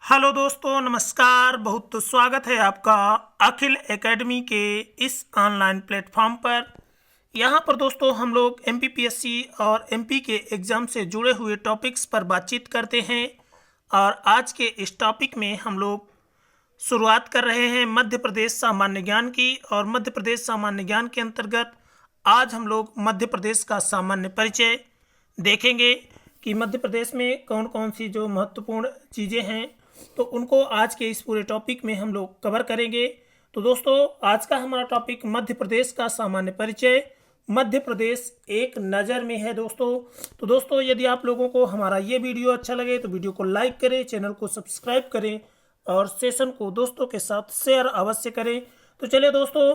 Hello दोस्तों, नमस्कार। बहुत स्वागत है आपका अखिल एकेडमी के इस ऑनलाइन प्लेटफॉर्म पर। यहाँ पर दोस्तों हम लोग एमपीपीएससी और एमपी के एग्ज़ाम से जुड़े हुए टॉपिक्स पर बातचीत करते हैं। और आज के इस टॉपिक में हम लोग शुरुआत कर रहे हैं मध्य प्रदेश सामान्य ज्ञान की। और मध्य प्रदेश सामान्य ज्ञान के अंतर्गत आज हम लोग मध्य प्रदेश का सामान्य परिचय देखेंगे कि मध्य प्रदेश में कौन कौन सी जो महत्वपूर्ण चीज़ें हैं, तो उनको आज के इस पूरे टॉपिक में हम लोग कवर करेंगे। तो दोस्तों आज का हमारा टॉपिक मध्य प्रदेश का सामान्य परिचय, मध्य प्रदेश एक नज़र में है दोस्तों। तो दोस्तों यदि आप लोगों को हमारा ये वीडियो अच्छा लगे तो वीडियो को लाइक करें, चैनल को सब्सक्राइब करें और सेशन को दोस्तों के साथ शेयर अवश्य करें। तो चलिए दोस्तों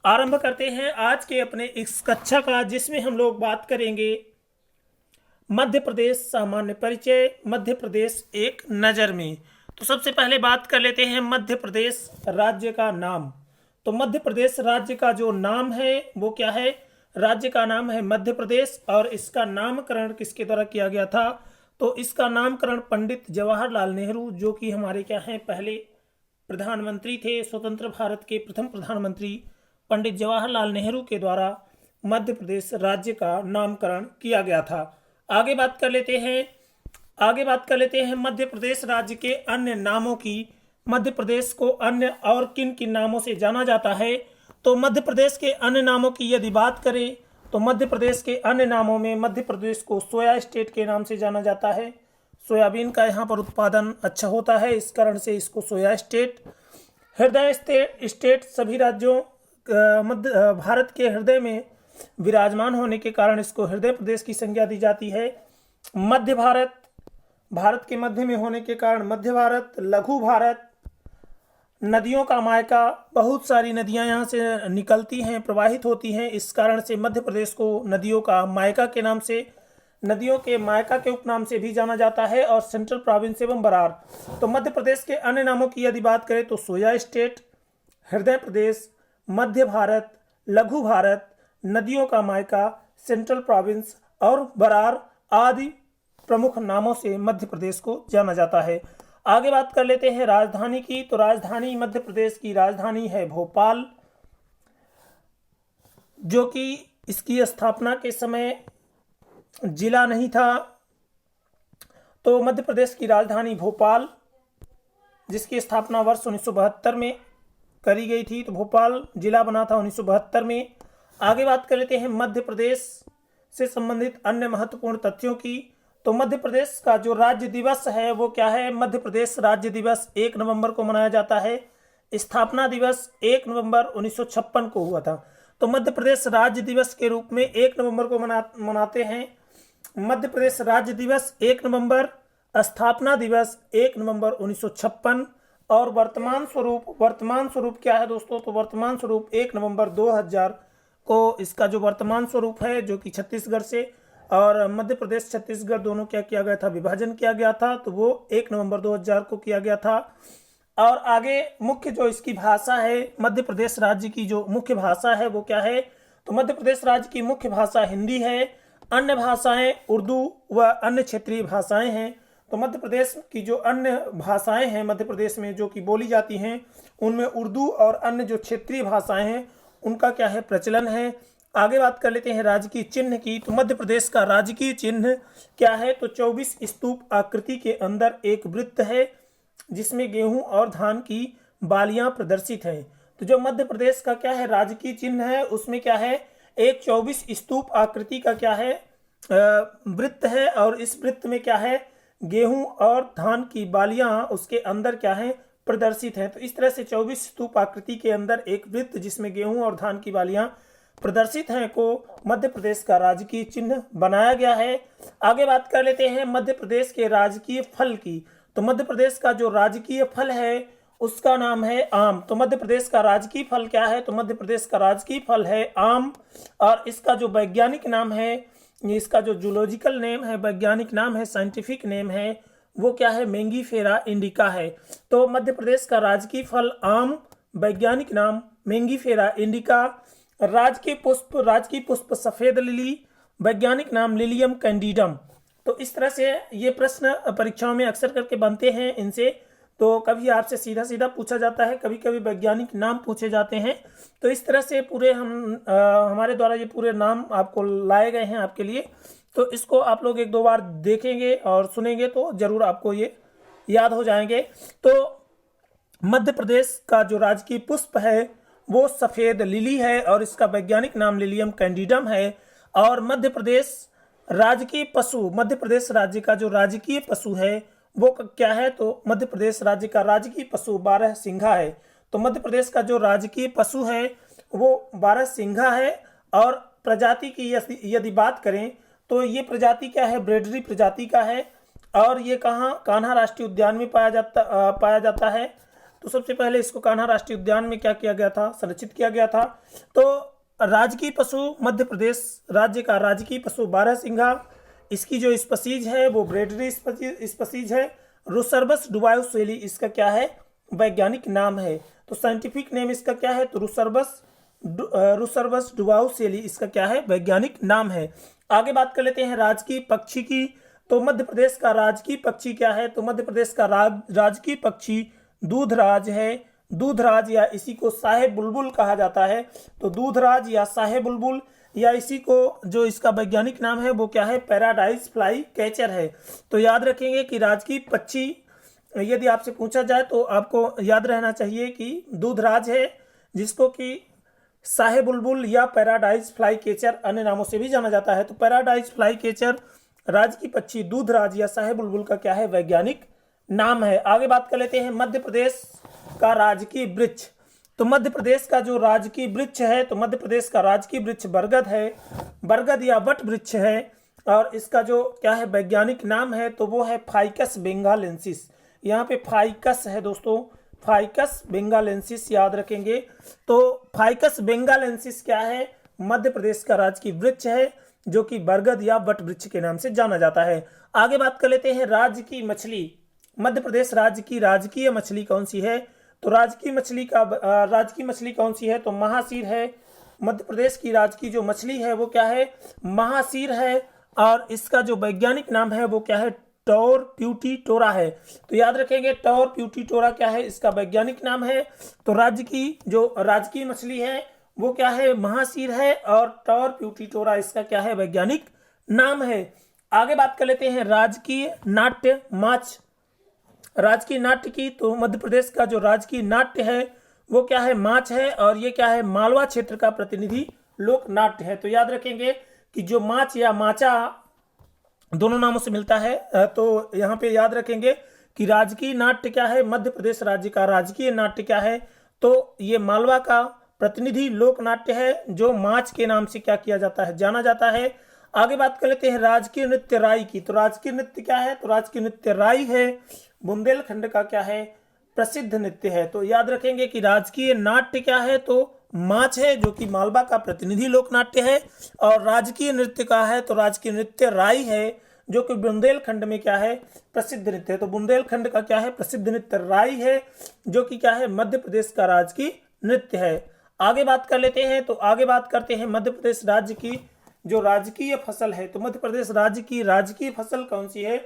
आरंभ करते हैं आज के अपने इस कक्षा का, जिसमें हम लोग बात करेंगे मध्य प्रदेश सामान्य परिचय, मध्य प्रदेश एक नज़र में। तो सबसे पहले बात कर लेते हैं मध्य प्रदेश राज्य का नाम। तो मध्य प्रदेश राज्य का जो नाम है वो क्या है? राज्य का नाम है मध्य प्रदेश। और इसका नामकरण किसके द्वारा किया गया था? तो इसका नामकरण पंडित जवाहरलाल नेहरू, जो कि हमारे क्या हैं पहले प्रधानमंत्री थे, स्वतंत्र भारत के प्रथम प्रधानमंत्री पंडित जवाहरलाल नेहरू के द्वारा मध्य प्रदेश राज्य का नामकरण किया गया था। आगे बात कर लेते हैं मध्य प्रदेश राज्य के अन्य नामों की। मध्य प्रदेश को अन्य और किन किन नामों से जाना जाता है? तो मध्य प्रदेश के अन्य नामों की यदि बात करें तो मध्य प्रदेश के अन्य नामों में मध्य प्रदेश को सोया स्टेट के नाम से जाना जाता है। सोयाबीन का यहाँ पर उत्पादन अच्छा होता है, इस कारण से इसको सोया स्टेट। हृदय स्टेट सभी राज्यों मध्य भारत के हृदय में विराजमान होने के कारण इसको हृदय प्रदेश की संज्ञा दी जाती है। मध्य भारत, भारत के मध्य में होने के कारण मध्य भारत। लघु भारत, नदियों का मायका, बहुत सारी नदियां यहाँ से निकलती हैं, प्रवाहित होती हैं, इस कारण से मध्य प्रदेश को नदियों का मायका के नाम से, नदियों के मायका के उपनाम से भी जाना जाता है। और सेंट्रल प्रोविंस एवं बरार। तो मध्य प्रदेश के अन्य नामों की यदि बात करें तो सोया स्टेट, हृदय प्रदेश, मध्य भारत, लघु भारत, नदियों का मायका, सेंट्रल प्रोविंस और बरार आदि प्रमुख नामों से मध्य प्रदेश को जाना जाता है। आगे बात कर लेते हैं राजधानी की। तो राजधानी, मध्य प्रदेश की राजधानी है भोपाल, जो कि इसकी स्थापना के समय जिला नहीं था। तो मध्य प्रदेश की राजधानी भोपाल, जिसकी स्थापना वर्ष 1972 में करी गई थी। तो भोपाल जिला बना था 1972 में। आगे बात कर लेते हैं मध्य प्रदेश से संबंधित अन्य महत्वपूर्ण तथ्यों की। तो मध्य प्रदेश का जो राज्य दिवस है वो क्या है? मध्य प्रदेश राज्य दिवस 1 नवंबर को मनाया जाता है। स्थापना दिवस 1 नवंबर 1956 को हुआ था। तो मध्य प्रदेश राज्य दिवस के रूप में 1 नवंबर को मनाते हैं। मध्य प्रदेश राज्य दिवस 1 नवंबर, स्थापना दिवस 1 नवंबर 1956। और वर्तमान स्वरूप क्या है दोस्तों? तो वर्तमान स्वरूप 1 नवंबर 2000 को इसका जो वर्तमान स्वरूप है, जो कि छत्तीसगढ़ से और मध्य प्रदेश छत्तीसगढ़ दोनों क्या किया गया था, विभाजन किया गया था। तो वो 1 नवंबर 2000 को किया गया था। और आगे मुख्य जो इसकी भाषा है, मध्य प्रदेश राज्य की जो मुख्य भाषा है वो क्या है? तो मध्य प्रदेश राज्य की मुख्य भाषा हिंदी है। अन्य भाषाएं उर्दू व अन्य क्षेत्रीय भाषाएं हैं। तो मध्य प्रदेश की जो अन्य भाषाएं हैं मध्य प्रदेश में जो कि बोली जाती हैं, उनमें उर्दू और अन्य जो क्षेत्रीय भाषाएं हैं उनका क्या है, प्रचलन है। आगे बात कर लेते हैं राजकीय चिन्ह की। तो मध्य प्रदेश का राजकीय चिन्ह क्या है? तो 24 स्तूप आकृति के अंदर एक वृत्त है, जिसमें गेहूं और धान की बालियां प्रदर्शित हैं। तो जो मध्य प्रदेश का क्या है राजकीय चिन्ह है, उसमें क्या है, एक 24 स्तूप आकृति का क्या है वृत्त है। और इस वृत्त में क्या है, गेहूं और धान की बालियां उसके अंदर क्या है, प्रदर्शित है। तो इस तरह से 24 स्तूप आकृति के अंदर एक वृत्त जिसमें गेहूं और धान की बालियां प्रदर्शित हैं को मध्य प्रदेश का राजकीय चिन्ह बनाया गया है। आगे बात कर लेते हैं मध्य प्रदेश के राजकीय फल की। तो मध्य प्रदेश का जो राजकीय फल है उसका नाम है आम। तो मध्य प्रदेश का राजकीय फल क्या है? तो मध्य प्रदेश का राजकीय फल है आम। और इसका जो वैज्ञानिक नाम है, इसका जो जूलॉजिकल नेम है, वैज्ञानिक नाम है, साइंटिफिक नेम है, वो क्या है, मेंगीफेरा इंडिका है। तो मध्य प्रदेश का राजकीय फल आम, वैज्ञानिक नाम मेंगीफेरा इंडिका। राजकीय पुष्प सफेद लिली, वैज्ञानिक नाम लिलियम कैंडिडम। तो इस तरह से ये प्रश्न परीक्षाओं में अक्सर करके बनते हैं इनसे। तो कभी आपसे सीधा सीधा पूछा जाता है, कभी कभी वैज्ञानिक नाम पूछे जाते हैं। तो इस तरह से पूरे हमारे द्वारा ये पूरे नाम आपको लाए गए हैं आपके लिए। तो इसको आप लोग एक दो बार देखेंगे और सुनेंगे तो जरूर आपको ये याद हो जाएंगे। तो मध्य प्रदेश का जो राजकीय पुष्प है वो सफेद लिली है और इसका वैज्ञानिक नाम लिलियम कैंडिडम है। और मध्य प्रदेश राजकीय पशु, मध्य प्रदेश राज्य का जो राजकीय पशु है वो क्या है, तो मध्य प्रदेश राज्य का राजकीय पशु बारहसिंघा है। तो मध्य प्रदेश का जो राजकीय पशु है वो बारहसिंघा है। और प्रजाति की यदि बात करें तो ये प्रजाति क्या है, ब्रेडरी प्रजाति का है। और ये कहाँ, कान्हा राष्ट्रीय उद्यान में पाया जाता है। तो सबसे पहले इसको कान्हा राष्ट्रीय उद्यान में क्या किया गया था, संरक्षित किया गया था। तो राजकीय पशु मध्य प्रदेश राज्य का राजकीय पशु बारहसिंघा, इसकी जो स्पीसीज है वो ब्रेडरी स्पीसीज है। रुसर्बस डुबाउसेली इसका क्या है, वैज्ञानिक नाम है। तो साइंटिफिक नेम इसका क्या है, तो रुसर्बस डुबाउसेली इसका क्या है, वैज्ञानिक नाम है। आगे बात कर लेते हैं राजकीय पक्षी की। तो मध्य प्रदेश का राजकीय पक्षी क्या है, तो मध्य प्रदेश का राजकीय पक्षी दूधराज है। दूधराज या इसी को शाहे बुलबुल कहा जाता है। तो दूधराज या शाहे बुलबुल या इसी को जो इसका वैज्ञानिक नाम है वो क्या है, पैराडाइज फ्लाई कैचर है। तो याद रखेंगे कि राजकीय पक्षी यदि आपसे पूछा जाए तो आपको याद रहना चाहिए कि दूधराज है, जिसको कि शाहे बुलबुल या पैराडाइज फ्लाई कैचर अन्य नामों से भी जाना जाता है। तो पैराडाइज फ्लाई कैचर राजकीय पक्षी दूधराज या शाहे बुलबुल का क्या है, वैज्ञानिक नाम है। आगे बात कर लेते हैं मध्य प्रदेश का राजकीय वृक्ष। तो मध्य प्रदेश का जो राजकीय वृक्ष है, तो मध्य प्रदेश का राजकीय वृक्ष बरगद है, बरगद या वट वृक्ष है। और इसका जो क्या है वैज्ञानिक नाम है, तो वो है फाइकस बेंगालेंसिस। यहाँ पे फाइकस है दोस्तों, फाइकस बेंगालेंसिस याद रखेंगे। तो फाइकस बेंगालेंसिस क्या है, मध्य प्रदेश का राजकीय वृक्ष है जो कि बरगद या वट वृक्ष के नाम से जाना जाता है। आगे बात कर लेते हैं राज्य की मछली। मध्य प्रदेश राज्य की राजकीय मछली कौन सी है, तो राजकीय मछली कौन सी है, तो महासीर है। मध्य प्रदेश की राजकीय जो मछली है वो क्या है, महासीर है। और इसका जो वैज्ञानिक नाम है वो क्या है, टॉर प्यूटीटोरा है। तो याद रखेंगे टॉर प्यूटीटोरा क्या है, इसका वैज्ञानिक नाम है। तो राज्य की जो राजकीय मछली है वो क्या है, महासीर है। और टॉर प्यूटीटोरा इसका क्या है, वैज्ञानिक नाम है। आगे बात कर लेते हैं राजकीय नाट्य माछ, राजकीय नाट्य की। तो मध्य प्रदेश का जो राजकीय नाट्य है वो क्या है, माछ है। और ये क्या है, मालवा क्षेत्र का प्रतिनिधि लोक नाट्य है। तो याद रखेंगे कि जो माछ या माचा दोनों नामों से मिलता है। तो यहाँ पे याद रखेंगे कि राजकीय नाट्य क्या है, मध्य प्रदेश राज्य का राजकीय नाट्य क्या है, तो ये मालवा का प्रतिनिधि लोक नाट्य है जो माछ के नाम से क्या किया जाता है, जाना जाता है। आगे बात कर लेते हैं राजकीय नृत्य राई की। तो राजकीय नृत्य क्या है, तो राजकीय नृत्य राई है, बुंदेलखंड का क्या है, प्रसिद्ध नृत्य है। तो याद रखेंगे कि राजकीय नाट्य क्या है, तो माछ है जो कि मालवा का प्रतिनिधि लोक नाट्य है। और राजकीय नृत्य का है, तो राजकीय नृत्य राई है जो कि बुंदेलखंड में क्या है, प्रसिद्ध नृत्य है। तो बुंदेलखंड का क्या है, प्रसिद्ध नृत्य राई है जो कि क्या है, मध्य प्रदेश का राजकीय नृत्य है। आगे बात कर लेते हैं, तो आगे बात करते हैं मध्य प्रदेश राज्य की जो राजकीय फसल है। तो मध्य प्रदेश राज्य की राजकीय फसल कौन सी है,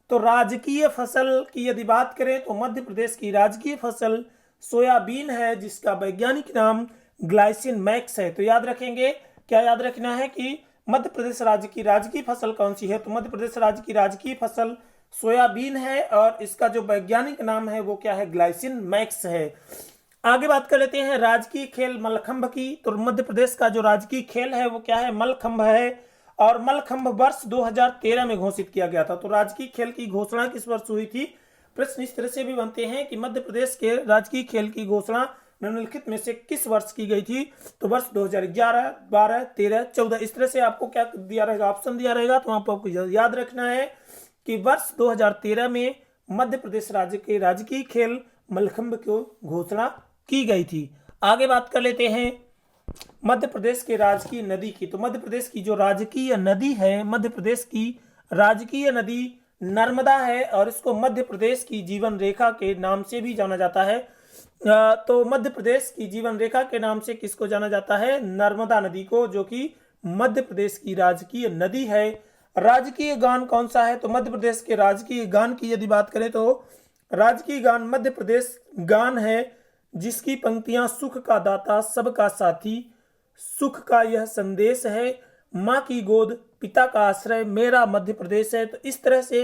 तो राजकीय फसल की यदि बात करें तो मध्य प्रदेश की राजकीय फसल सोयाबीन है, जिसका वैज्ञानिक नाम ग्लाइसिन मैक्स है। तो याद रखेंगे, क्या याद रखना है कि मध्य प्रदेश राज्य की राजकीय फसल कौन सी है, तो मध्य प्रदेश राज्य की राजकीय फसल सोयाबीन है। और इसका जो वैज्ञानिक नाम है वो क्या है, ग्लाइसिन मैक्स है। आगे बात कर लेते हैं राजकीय खेल मल्लखंभ की। तो मध्य प्रदेश का जो राजकीय खेल है वो क्या है, मल्लखंभ है। और मल्लखंभ वर्ष 2013 में घोषित किया गया था। तो राजकीय खेल की घोषणा किस वर्ष हुई थी, प्रश्न इस तरह से भी बनते हैं कि मध्य प्रदेश के राजकीय खेल की घोषणा निम्नलिखित में से किस वर्ष की गई थी, तो वर्ष 2011, 12, 13, 14 इस तरह से आपको क्या दिया रहेगा, ऑप्शन दिया रहेगा। तो आपको याद रखना है कि वर्ष 2013 में मध्य प्रदेश राज्य के राजकीय खेल मल्लखंभ को घोषणा की गई थी। आगे बात कर लेते हैं मध्य प्रदेश के राजकीय नदी की। तो मध्य प्रदेश की जो राजकीय नदी है, मध्य प्रदेश की राजकीय नदी नर्मदा है। और इसको मध्य प्रदेश की जीवन रेखा के नाम से भी जाना जाता है। तो मध्य प्रदेश की जीवन रेखा के नाम से किसको जाना जाता है, नर्मदा नदी को, जो कि मध्य प्रदेश की राजकीय नदी है। राजकीय गान कौन सा है, तो मध्य प्रदेश के राजकीय गान की यदि बात करें तो राजकीय गान मध्य प्रदेश गान है जिसकी पंक्तियां सुख का दाता सबका साथी, सुख का यह संदेश है, माँ की गोद पिता का आश्रय, मेरा मध्य प्रदेश है। तो इस तरह से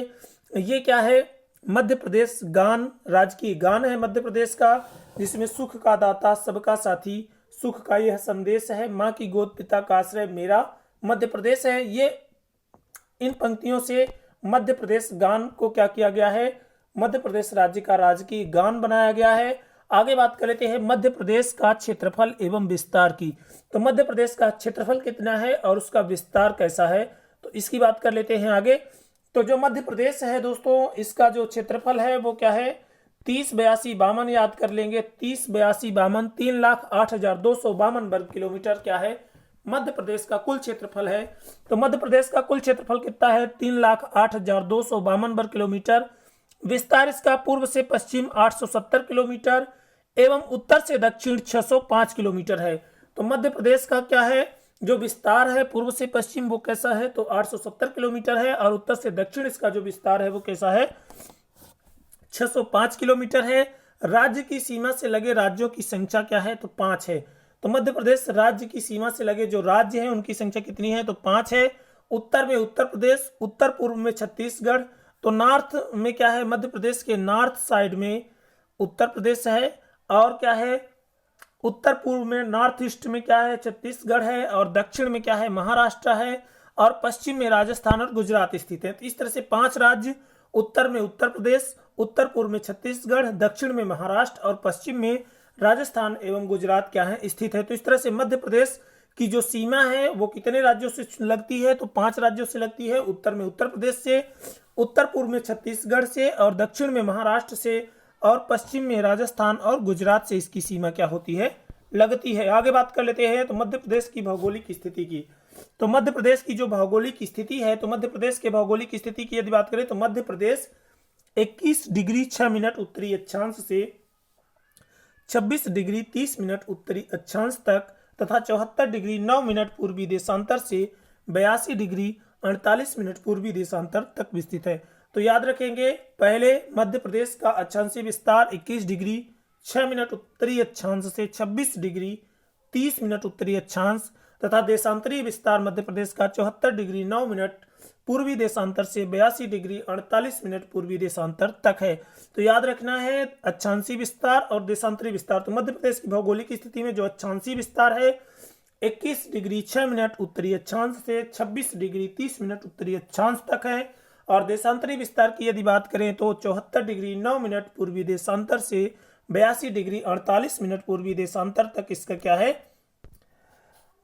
ये क्या है, मध्य प्रदेश गान राजकीय गान है मध्य प्रदेश का, जिसमें सुख का दाता सबका साथी, सुख का यह संदेश है, माँ की गोद पिता का आश्रय, मेरा मध्य प्रदेश है। ये इन पंक्तियों से मध्य प्रदेश गान को क्या किया गया है, मध्य प्रदेश राज्य का राजकीय गान बनाया गया है। आगे बात कर लेते हैं मध्य प्रदेश का क्षेत्रफल एवं विस्तार की। तो मध्य प्रदेश का क्षेत्रफल कितना है और उसका विस्तार कैसा है, तो इसकी बात कर लेते हैं आगे। तो जो मध्य प्रदेश है दोस्तों, इसका जो क्षेत्रफल है वो क्या है, 308252 याद कर लेंगे, 308252 3,08,252 वर्ग किलोमीटर क्या है, मध्य प्रदेश का कुल क्षेत्रफल है। तो मध्य प्रदेश का कुल क्षेत्रफल कितना है, 3,08,252 वर्ग किलोमीटर। विस्तार इसका पूर्व से पश्चिम 870 किलोमीटर एवं उत्तर से दक्षिण 605 किलोमीटर है। तो मध्य प्रदेश का क्या है, जो विस्तार है पूर्व से पश्चिम वो कैसा है, तो 870 किलोमीटर है, और उत्तर से दक्षिण इसका जो विस्तार है वो कैसा है, 605 किलोमीटर है। राज्य की सीमा से लगे राज्यों की संख्या क्या है, तो 5 है। तो मध्य प्रदेश राज्य की सीमा से लगे जो राज्य हैं उनकी संख्या कितनी है, तो 5 है। उत्तर में उत्तर प्रदेश, उत्तर पूर्व में छत्तीसगढ़। तो नॉर्थ में क्या है, मध्य प्रदेश के नॉर्थ साइड में उत्तर प्रदेश है, और क्या है उत्तर पूर्व में नॉर्थ ईस्ट में क्या है, छत्तीसगढ़ है, और दक्षिण में क्या है, महाराष्ट्र है, और पश्चिम में राजस्थान और गुजरात स्थित है। तो इस तरह से 5 राज्य, उत्तर में उत्तर प्रदेश, उत्तर पूर्व में छत्तीसगढ़, दक्षिण में महाराष्ट्र और पश्चिम में राजस्थान एवं गुजरात क्या है, स्थित है। तो इस तरह से मध्य प्रदेश की जो सीमा है वो कितने राज्यों से लगती है, तो 5 राज्यों से लगती है। उत्तर में उत्तर प्रदेश से, उत्तर पूर्व में छत्तीसगढ़ से, और दक्षिण में महाराष्ट्र से, और पश्चिम में राजस्थान और गुजरात से इसकी सीमा क्या होती है, लगती है। आगे बात कर लेते हैं तो मध्य प्रदेश की भौगोलिक स्थिति की। तो मध्य प्रदेश की जो भौगोलिक स्थिति है, तो मध्य प्रदेश के भौगोलिक स्थिति की यदि बात करें तो मध्य प्रदेश 21 डिग्री 6 मिनट उत्तरी अक्षांश से 26 डिग्री 30 मिनट उत्तरी अक्षांश तक तथा 74 डिग्री 9 मिनट पूर्वी देशांतर से 82 डिग्री 48 मिनट पूर्वी देशांतर तक विस्तृत है। तो याद रखेंगे, पहले मध्य प्रदेश का अक्षांशीय विस्तार 21 डिग्री 6 मिनट उत्तरी अक्षांश से 26 डिग्री 30 मिनट उत्तरी अक्षांश तथा देशांतरीय विस्तार मध्य प्रदेश का 74 डिग्री 9 मिनट पूर्वी देशांतर से 82 डिग्री 48 मिनट पूर्वी देशांतर तक है। तो याद रखना है अक्षांशीय विस्तार और देशांतरीय विस्तार। तो मध्य प्रदेश की भौगोलिक स्थिति में जो अक्षांशीय विस्तार है 21 डिग्री 6 मिनट उत्तरी अक्षांश से 26 डिग्री 30 मिनट उत्तरी अक्षांश तक है, और देशांतरीय विस्तार की यदि बात करें तो 74 डिग्री 9 मिनट पूर्वी देशांतर से 82 डिग्री 48 मिनट पूर्वी देशांतर तक इसका क्या है,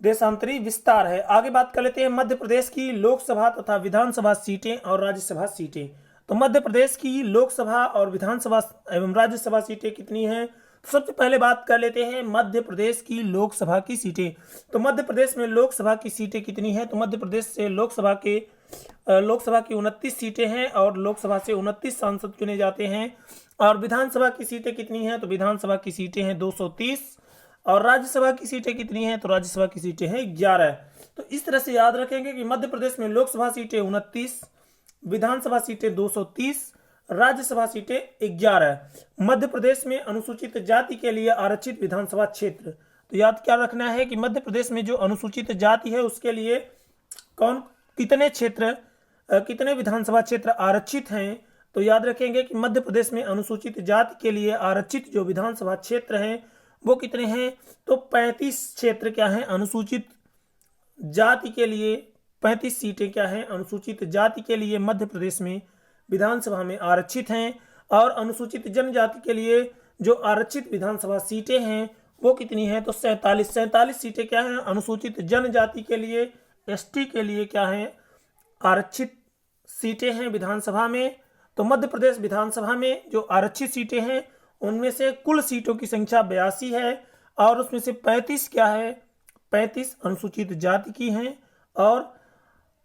देशांतरीय विस्तार है। आगे बात कर लेते हैं मध्य प्रदेश की लोकसभा तथा विधानसभा सीटें और राज्यसभा सीटें। तो मध्य प्रदेश की लोकसभा और विधानसभा एवं राज्यसभा सीटें कितनी हैं, तो सबसे पहले बात कर लेते हैं मध्य प्रदेश की लोकसभा की सीटें। तो मध्य प्रदेश में लोकसभा की सीटें कितनी हैं, तो मध्य प्रदेश से लोकसभा की 29 सीटें हैं और लोकसभा से 29 सांसद चुने जाते हैं। और विधानसभा की सीटें कितनी हैं, तो विधानसभा की सीटें हैं 230, और राज्यसभा की सीटें कितनी हैं, तो राज्यसभा की सीटें हैं 11। तो इस तरह से याद रखेंगे कि मध्य प्रदेश में लोकसभा सीटें 29, विधानसभा सीटें 230, राज्यसभा सीटें 11। मध्य प्रदेश में अनुसूचित जाति के लिए आरक्षित विधानसभा क्षेत्र। तो याद क्या रखना है कि मध्य प्रदेश में जो अनुसूचित जाति है उसके लिए कितने विधानसभा क्षेत्र आरक्षित हैं। तो याद रखेंगे कि मध्य प्रदेश में अनुसूचित जाति के लिए आरक्षित जो विधानसभा क्षेत्र हैं वो कितने हैं, तो 35 क्षेत्र क्या हैं अनुसूचित जाति के लिए, 35 सीटें क्या हैं अनुसूचित जाति के लिए मध्य प्रदेश में विधानसभा में आरक्षित हैं। और अनुसूचित जनजाति के लिए जो आरक्षित विधानसभा सीटें हैं वो कितनी हैं, तो 47 सीटें क्या हैं अनुसूचित जनजाति के लिए, एसटी के लिए क्या हैं आरक्षित सीटें हैं विधानसभा में। तो मध्य प्रदेश विधानसभा में जो आरक्षित सीटें हैं उनमें से कुल सीटों की संख्या 82 है, और उसमें से 35 क्या है, 35 अनुसूचित जाति की हैं और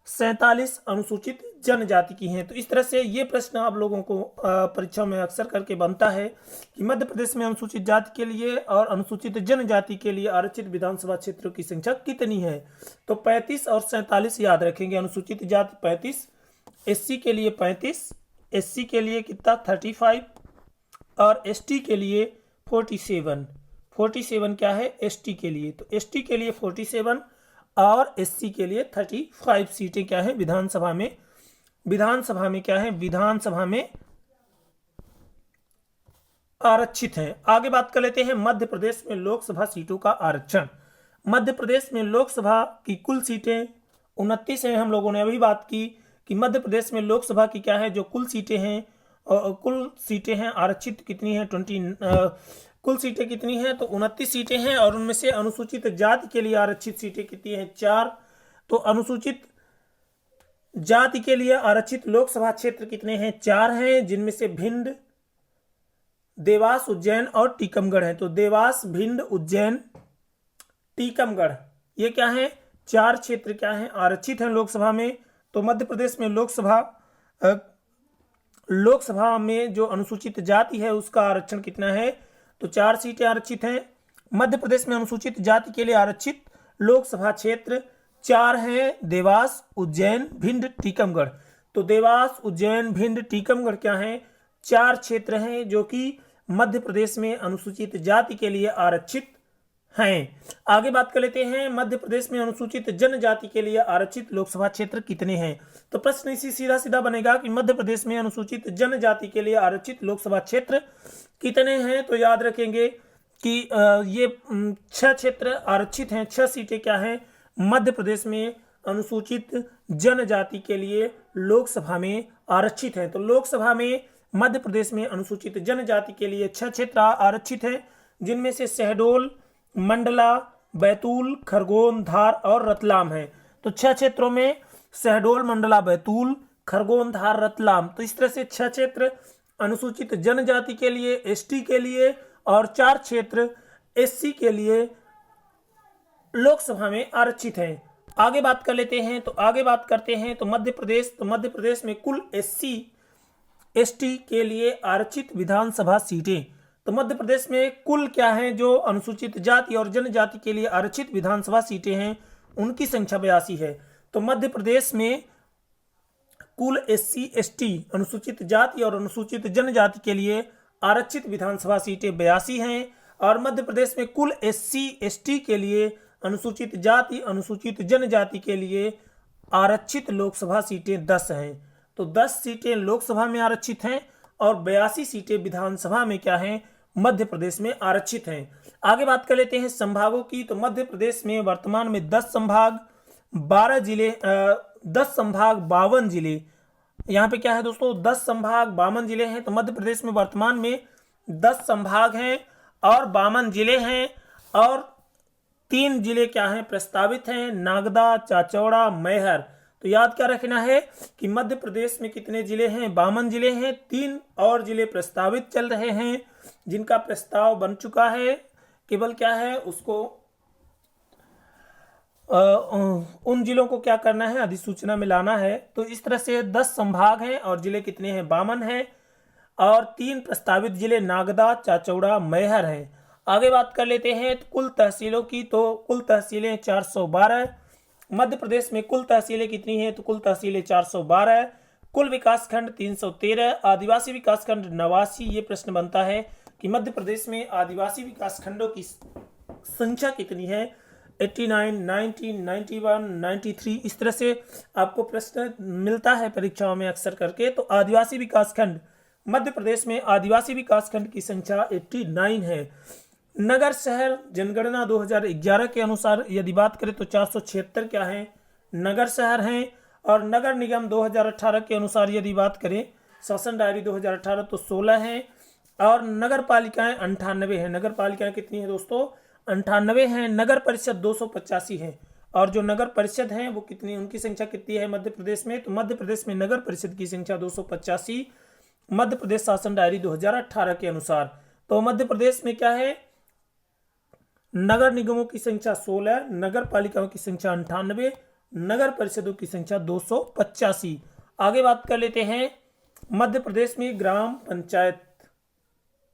47 अनुसूचित जनजाति की हैं। तो इस तरह से ये प्रश्न आप लोगों को परीक्षा में अक्सर करके बनता है कि मध्य प्रदेश में अनुसूचित जाति के लिए और अनुसूचित जनजाति के लिए आरक्षित विधानसभा क्षेत्रों की संख्या कितनी है। तो 35 और 47 याद रखेंगे। अनुसूचित जाति 35, एससी के लिए 35, एससी के लिए कितना 35, और एसटी के लिए 47 क्या है एसटी के लिए, तो एसटी के लिए 47 और एससी के लिए 35 सीटें क्या है विधानसभा में क्या है विधानसभा में आरक्षित हैं। आगे बात कर लेते हैं मध्य प्रदेश में लोकसभा सीटों का आरक्षण। मध्य प्रदेश में लोकसभा की कुल सीटें 29 हैं। हम लोगों ने अभी बात की कि मध्य प्रदेश में लोकसभा की क्या है जो कुल सीटें हैं आरक्षित कितनी है, कुल सीटें कितनी हैं तो 29 सीटें हैं, और उनमें से अनुसूचित जाति के लिए आरक्षित सीटें कितनी हैं 4। तो अनुसूचित जाति के लिए आरक्षित लोकसभा क्षेत्र कितने हैं 4 हैं, जिनमें से भिंड, देवास, उज्जैन और टीकमगढ़ है। तो देवास, भिंड, उज्जैन, टीकमगढ़ ये क्या है 4 क्षेत्र क्या हैं आरक्षित हैं लोकसभा में। तो मध्य प्रदेश में लोकसभा में जो अनुसूचित जाति है उसका आरक्षण कितना है तो 4 सीटें आरक्षित हैं। मध्य प्रदेश में अनुसूचित जाति के लिए आरक्षित लोकसभा क्षेत्र 4 हैं, देवास, उज्जैन, भिंड, टीकमगढ़। तो देवास, उज्जैन, भिंड, टीकमगढ़ क्या हैं 4 क्षेत्र हैं जो कि मध्य प्रदेश में अनुसूचित जाति के लिए आरक्षित हैं। आगे बात कर लेते हैं मध्य प्रदेश में अनुसूचित जनजाति के लिए आरक्षित लोकसभा क्षेत्र कितने हैं। तो प्रश्न इसी सीधा बनेगा कि मध्य प्रदेश में अनुसूचित जनजाति के लिए आरक्षित लोकसभा क्षेत्र कितने हैं। तो याद रखेंगे कि ये 6 क्षेत्र आरक्षित हैं, 6 सीटें क्या हैं मध्य प्रदेश में अनुसूचित जनजाति के लिए लोकसभा में आरक्षित हैं। तो लोकसभा में मध्य प्रदेश में अनुसूचित जनजाति के लिए 6 क्षेत्र आरक्षित हैं, जिनमें से शहडोल, मंडला, बैतूल, खरगोन, धार और रतलाम है। तो 6 क्षेत्रों में शहडोल, मंडला, बैतूल, खरगोन, धार, रतलाम, तो इस तरह से 6 क्षेत्र अनुसूचित जनजाति के लिए, एसटी के लिए, और 4 क्षेत्र एससी के लिए लोकसभा में आरक्षित हैं। आगे बात कर लेते हैं तो मध्य प्रदेश में कुल एससी एसटी के लिए आरक्षित विधानसभा सीटें। तो मध्य प्रदेश में कुल क्या है जो अनुसूचित जाति और जनजाति के लिए आरक्षित विधानसभा सीटें हैं उनकी संख्या 82 है। तो मध्य प्रदेश में कुल एससी एसटी अनुसूचित जाति और अनुसूचित जनजाति के लिए आरक्षित विधानसभा सीटें 82 हैं, और मध्य प्रदेश में कुल एससी एसटी के लिए अनुसूचित जाति अनुसूचित जनजाति के लिए आरक्षित लोकसभा सीटें 10 हैं। तो 10 सीटें लोकसभा में आरक्षित हैं और 82 सीटें विधानसभा में क्या हैं मध्य प्रदेश में आरक्षित हैं। आगे बात कर लेते हैं संभागों की। तो मध्य प्रदेश में वर्तमान में 10 संभाग 52 जिले, यहाँ पे क्या है दोस्तों 10 संभाग 52 जिले हैं। तो मध्य प्रदेश में वर्तमान में 10 संभाग हैं और 52 जिले हैं, और 3 जिले क्या हैं प्रस्तावित हैं, नागदा, चाचौड़ा, मैहर। तो याद क्या रखना है कि मध्य प्रदेश में कितने जिले हैं 52 जिले हैं, 3 और जिले प्रस्तावित चल रहे हैं जिनका प्रस्ताव बन चुका है, केवल क्या है उसको उन जिलों को क्या करना है अधिसूचना में लाना है। तो इस तरह से 10 संभाग हैं और जिले कितने हैं 52 हैं, और 3 प्रस्तावित जिले नागदा, चाचौड़ा, मैहर हैं। आगे बात कर लेते हैं कुल तहसीलों की। तो कुल तहसीलें 412। मध्य प्रदेश में कुल तहसीलें कितनी हैं तो कुल तहसीलें 412। कुल विकासखंड 313। आदिवासी विकासखंड 89। ये प्रश्न बनता है कि मध्य प्रदेश में आदिवासी विकासखंडों की संख्या कितनी है 89, 90, 91, 93। इस तरह से आपको प्रश्न मिलता है परीक्षाओं में अक्सर करके। तो आदिवासी विकासखंड मध्य प्रदेश में आदिवासी विकासखंड की संख्या 89 है। नगर शहर जनगणना 2011 के अनुसार यदि बात करें तो 476 क्या है नगर शहर हैं, और नगर निगम 2018 के अनुसार यदि बात करें शासन डायरी 2018 तो 16 हैं, और नगर पालिकाएं 98 हैं। नगर पालिकाएं कितनी है दोस्तों 98 हैं। नगर परिषद 285 हैं, और जो नगर परिषद हैं वो कितनी उनकी संख्या कितनी है मध्य प्रदेश में तो मध्य प्रदेश में नगर परिषद की संख्या 285 मध्य प्रदेश शासन डायरी 2018 के अनुसार। तो मध्य प्रदेश में क्या है नगर निगमों की संख्या 16, नगर पालिकाओं की संख्या 98, नगर परिषदों की संख्या 285। आगे बात कर लेते हैं मध्य प्रदेश में ग्राम पंचायत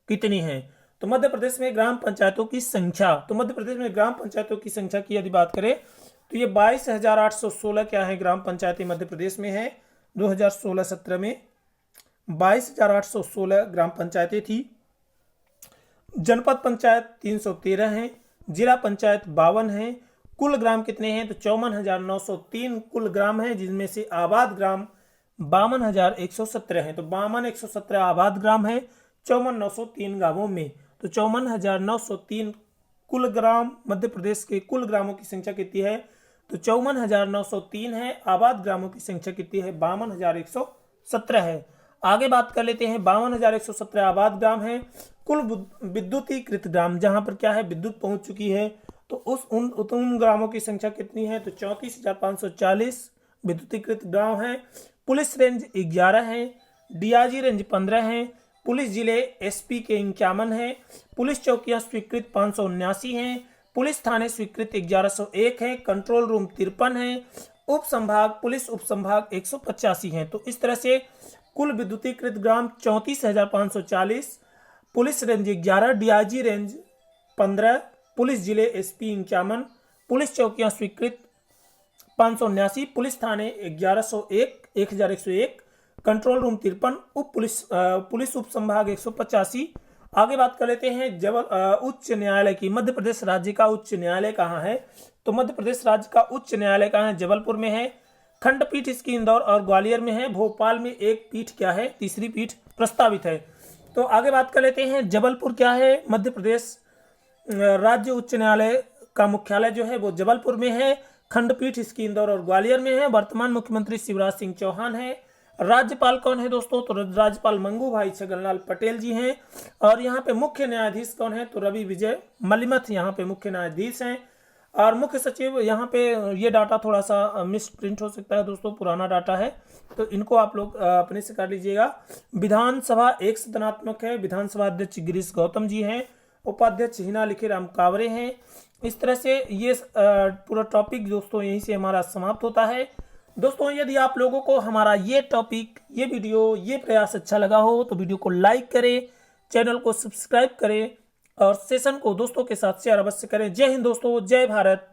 कितनी है। तो मध्य प्रदेश में ग्राम पंचायतों की संख्या की यदि बात करें तो ये 22,816 क्या है ग्राम पंचायतें मध्य प्रदेश में है। 2016-17 में 22,816 ग्राम पंचायतें थी। जनपद पंचायत 313 हैं, जिला पंचायत 52 हैं। कुल ग्राम कितने हैं? तो 54,903 कुल ग्राम हैं, जिनमें से आबाद ग्राम 52,117 हैं। तो 52,117 आबाद ग्राम है 54,903 गांवों में। तो 54,903 कुल ग्राम मध्य प्रदेश के कुल ग्रामों की संख्या कितनी है? तो 54,903 है। आबाद ग्रामों की संख्या कितनी है? 52,117 है। आगे बात कर लेते हैं। 52,117 आबाद ग्राम है। कुल विद्युतीकृत ग्राम, जहां पर क्या है, विद्युत पहुंच चुकी है, तो उन ग्रामों की संख्या कितनी है? तो 34,540 विद्युतीकृत गांव है। पुलिस रेंज 11 है, डीआईजी रेंज 15 है, पुलिस जिले एसपी के 51 है, पुलिस चौकियां स्वीकृत 579 हैं, पुलिस थाने स्वीकृत 1101 है, कंट्रोल रूम 53 है, उप संभाग पुलिस उप संभाग 185 हैं। तो इस तरह से कुल विद्युतीकृत ग्राम 34,540, police range 11, DIG range 15, police जिले एसपी 51, पुलिस चौकियां स्वीकृत 579, पुलिस थाने 1101, कंट्रोल रूम 53, पुलिस उप संभाग 185। आगे बात कर लेते हैं उच्च न्यायालय की। मध्य प्रदेश राज्य का उच्च न्यायालय कहाँ है? तो मध्य प्रदेश राज्य का उच्च न्यायालय कहाँ है? जबलपुर में है। खंडपीठ इसकी इंदौर और ग्वालियर में है। भोपाल में एक पीठ क्या है? तीसरी पीठ प्रस्तावित है। तो आगे बात कर लेते हैं, जबलपुर क्या है? मध्य प्रदेश राज्य उच्च न्यायालय का मुख्यालय जो है वो जबलपुर में है। खंडपीठ इसकी इंदौर और ग्वालियर में है। वर्तमान मुख्यमंत्री शिवराज सिंह चौहान है। राज्यपाल कौन है दोस्तों? तो राज्यपाल मंगू भाई छगनलाल पटेल जी हैं। और यहाँ पे मुख्य न्यायाधीश कौन है? तो रवि विजय मलिमथ यहाँ पे मुख्य न्यायाधीश हैं। और मुख्य सचिव, यहाँ पे ये डाटा थोड़ा सा मिस प्रिंट हो सकता है दोस्तों, पुराना डाटा है, तो इनको आप लोग अपने से कर लीजिएगा। विधानसभा एक सदनात्मक है। विधानसभा अध्यक्ष गिरीश गौतम जी हैं। उपाध्यक्ष हिना लिखी राम कावरे हैं। इस तरह से ये पूरा टॉपिक दोस्तों यहीं से हमारा समाप्त होता है। दोस्तों यदि आप लोगों को हमारा ये टॉपिक, ये वीडियो, ये प्रयास अच्छा लगा हो तो वीडियो को लाइक करें, चैनल को सब्सक्राइब करें और सेशन को दोस्तों के साथ शेयर अवश्य करें। जय हिंद दोस्तों, जय भारत।